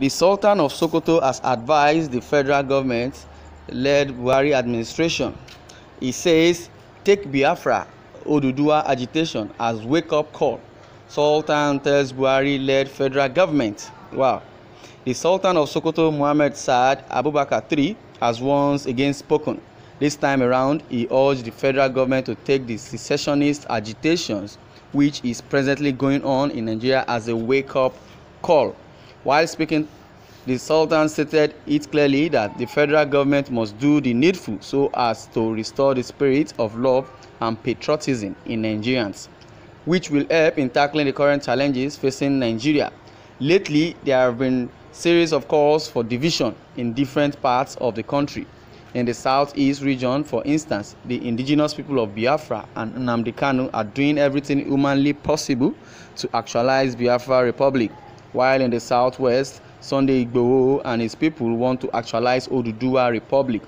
The Sultan of Sokoto has advised the federal government-led Buhari administration. He says, take Biafra Oduduwa agitation as wake-up call. Sultan tells Buhari-led federal government. Wow. The Sultan of Sokoto, Muhammad Saad Abubakar III, has once again spoken. This time around, he urged the federal government to take the secessionist agitations which is presently going on in Nigeria as a wake-up call. While speaking, the Sultan stated it clearly that the federal government must do the needful so as to restore the spirit of love and patriotism in Nigerians, which will help in tackling the current challenges facing Nigeria. Lately, there have been a series of calls for division in different parts of the country. In the southeast region, for instance, the indigenous people of Biafra and Nnamdi Kanu are doing everything humanly possible to actualize Biafra Republic, while in the southwest, Sunday Igboho and his people want to actualize Oduduwa Republic.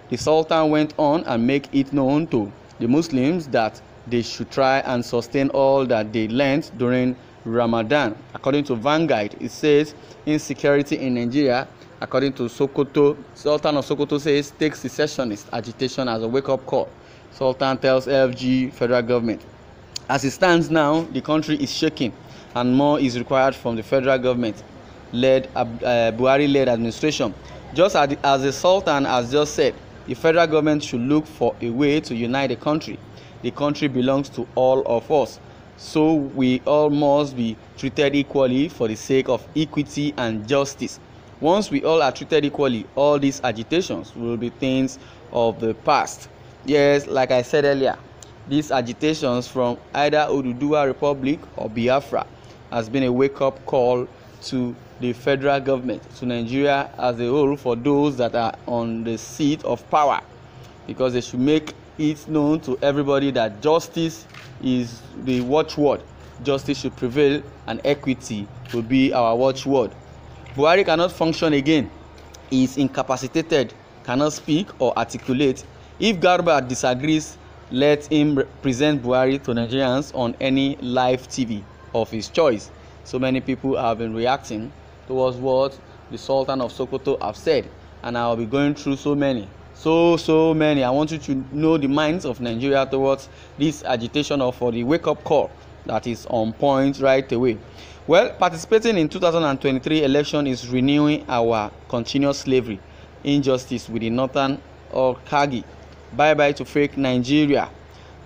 The Sultan went on and made it known to the Muslims that they should try and sustain all that they learned during Ramadan. According to Vanguard, it says insecurity in Nigeria. According to Sokoto, Sultan of Sokoto says take secessionist agitation as a wake-up call. Sultan tells LFG federal government. As it stands now, the country is shaking and more is required from the federal government-led Buhari-led administration. Just as the Sultan has just said, the federal government should look for a way to unite the country. The country belongs to all of us, so we all must be treated equally for the sake of equity and justice. Once we all are treated equally, all these agitations will be things of the past. Yes, like I said earlier, these agitations from either Oduduwa Republic or Biafra has been a wake-up call to the federal government, to Nigeria as a whole, for those that are on the seat of power, because they should make it known to everybody that justice is the watchword. Justice should prevail and equity will be our watchword. Buhari cannot function again. He is incapacitated, cannot speak or articulate. If Garba disagrees, let him present Buhari to Nigerians on any live TV of his choice. So many people have been reacting towards what the Sultan of Sokoto have said, and I will be going through so many. I want you to know the minds of Nigeria towards this agitation or for the wake-up call that is on point right away. Well, participating in 2023 election is renewing our continuous slavery, injustice with the Northern or Kagi. Bye-bye to fake Nigeria.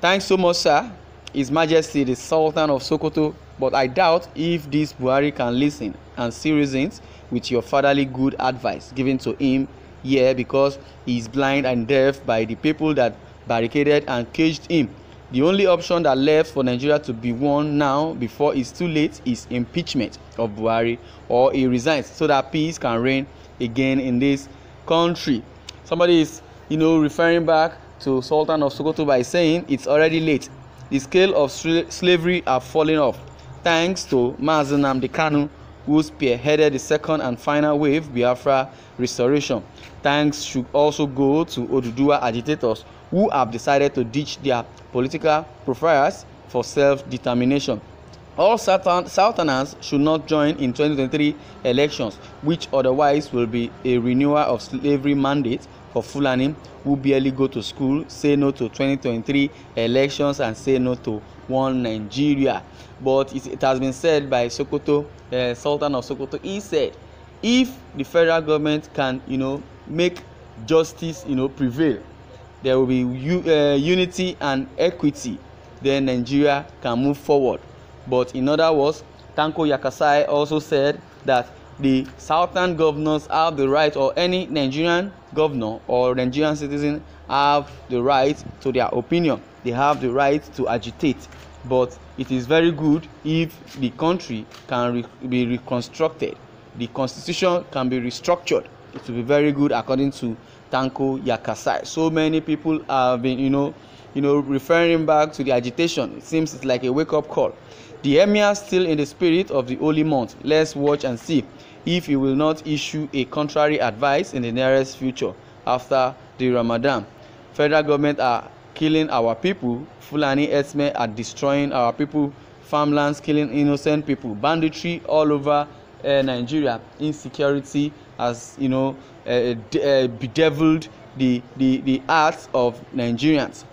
Thanks so much, sir. His Majesty the Sultan of Sokoto, but I doubt if this Buhari can listen and see reasons with your fatherly good advice given to him here, because he is blind and deaf by the people that barricaded and caged him. The only option that left for Nigeria to be won now before it's too late is impeachment of Buhari, or he resigns so that peace can reign again in this country. Somebody is, referring back to Sultan of Sokoto by saying it's already late. The scale of slavery are falling off thanks to Mazi Nnamdi Kanu, who spearheaded the second and final wave Biafra restoration. Thanks should also go to Oduduwa agitators who have decided to ditch their political profiles for self-determination. All Southerners should not join in 2023 elections, which otherwise will be a renewal of slavery mandate for Fulani who barely go to school. Say no to 2023 elections and say no to one Nigeria. But it has been said by Sokoto, Sultan of Sokoto. He said, if the federal government can, make justice, prevail, there will be unity and equity, then Nigeria can move forward. But in other words, Tanko Yakasai also said that the southern governors have the right, or any Nigerian governor or Nigerian citizen have the right to their opinion. They have the right to agitate. But it is very good if the country can be reconstructed. The constitution can be restructured. It will be very good according to Tanko Yakasai. So many people have been, referring back to the agitation. It seems it's like a wake-up call. The emir still in the spirit of the holy month. Let's watch and see if he will not issue a contrary advice in the nearest future after the Ramadan. Federal government are killing our people. Fulani herdsmen are destroying our people. Farmlands killing innocent people. Banditry all over Nigeria. Insecurity has, bedeviled the hearts of Nigerians.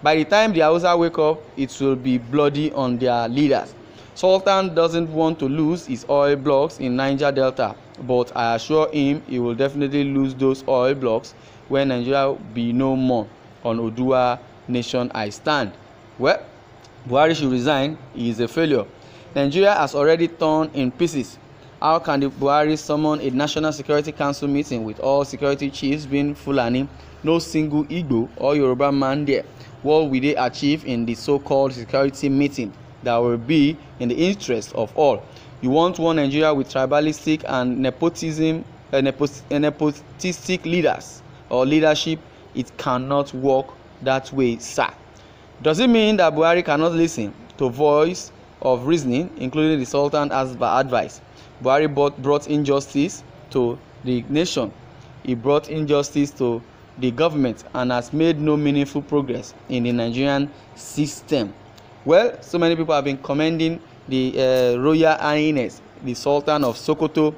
By the time the Hausa wake up, it will be bloody on their leaders. Sultan doesn't want to lose his oil blocks in Niger Delta, but I assure him he will definitely lose those oil blocks when Nigeria will be no more. On Odua nation I stand. Well, Buhari should resign. He is a failure. Nigeria has already torn in pieces. How can the Buhari summon a National Security Council meeting with all security chiefs being Fulani, no single Igbo or Yoruba man there? What will they achieve in the so-called security meeting that will be in the interest of all? You want one Nigeria with tribalistic and nepotistic leaders or leadership? It cannot work that way, sir. Does it mean that Buhari cannot listen to voice of reasoning, including the Sultan as advice? Buhari brought injustice to the nation. He brought injustice to the government and has made no meaningful progress in the Nigerian system. Well, so many people have been commending the Royal Highness, the Sultan of Sokoto.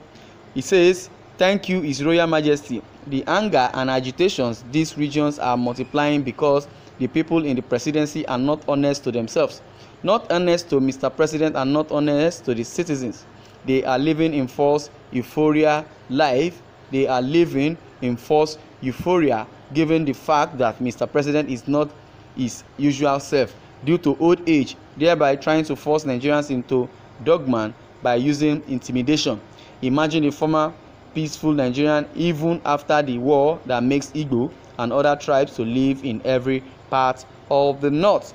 He says, "Thank you, His Royal Majesty. The anger and agitations these regions are multiplying because the people in the presidency are not honest to themselves, not honest to Mr. President, and not honest to the citizens. They are living in false euphoria life. They are living in false euphoria given the fact that Mr. President is not his usual self due to old age, thereby trying to force Nigerians into dogma by using intimidation. Imagine a former peaceful Nigerian even after the war that makes Igbo and other tribes to live in every part of the north.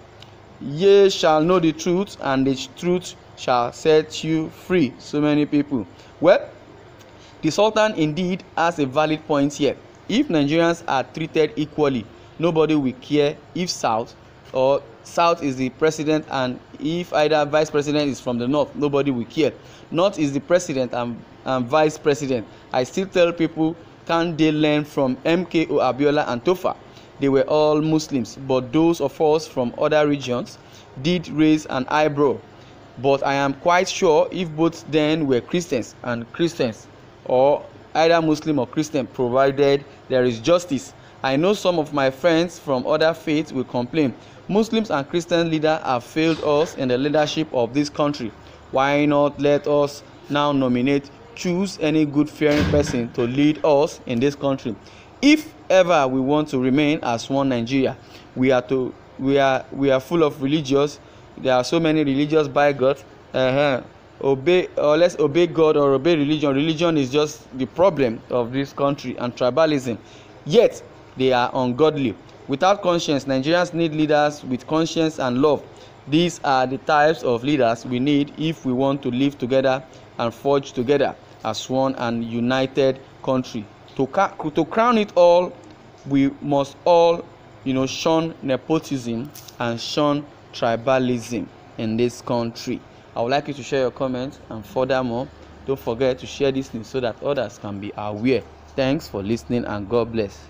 Ye shall know the truth, and the truth shall set you free." So many people. Well, the Sultan indeed has a valid point here. If Nigerians are treated equally, nobody will care if South is the president, and if either vice president is from the north, nobody will care. North is the president and vice president. I still tell people, can't they learn from MKO Abiola and Tofa? They were all Muslims, but those of us from other regions did raise an eyebrow. But I am quite sure if both then were Christians and Christians, or either Muslim or Christian, provided there is justice. I know some of my friends from other faiths will complain. Muslims and Christian leaders have failed us in the leadership of this country. Why not let us now choose any good-fearing person to lead us in this country? If ever we want to remain as one Nigeria, we are full of religious. There are so many religious bigots. Let's obey God or obey religion. Religion is just the problem of this country, and tribalism. Yet they are ungodly. Without conscience, Nigerians need leaders with conscience and love. These are the types of leaders we need if we want to live together and forge together as one and united country. To crown it all, we must all, shun nepotism and shun tribalism in this country. I would like you to share your comments, and furthermore, don't forget to share this news so that others can be aware. Thanks for listening, and God bless.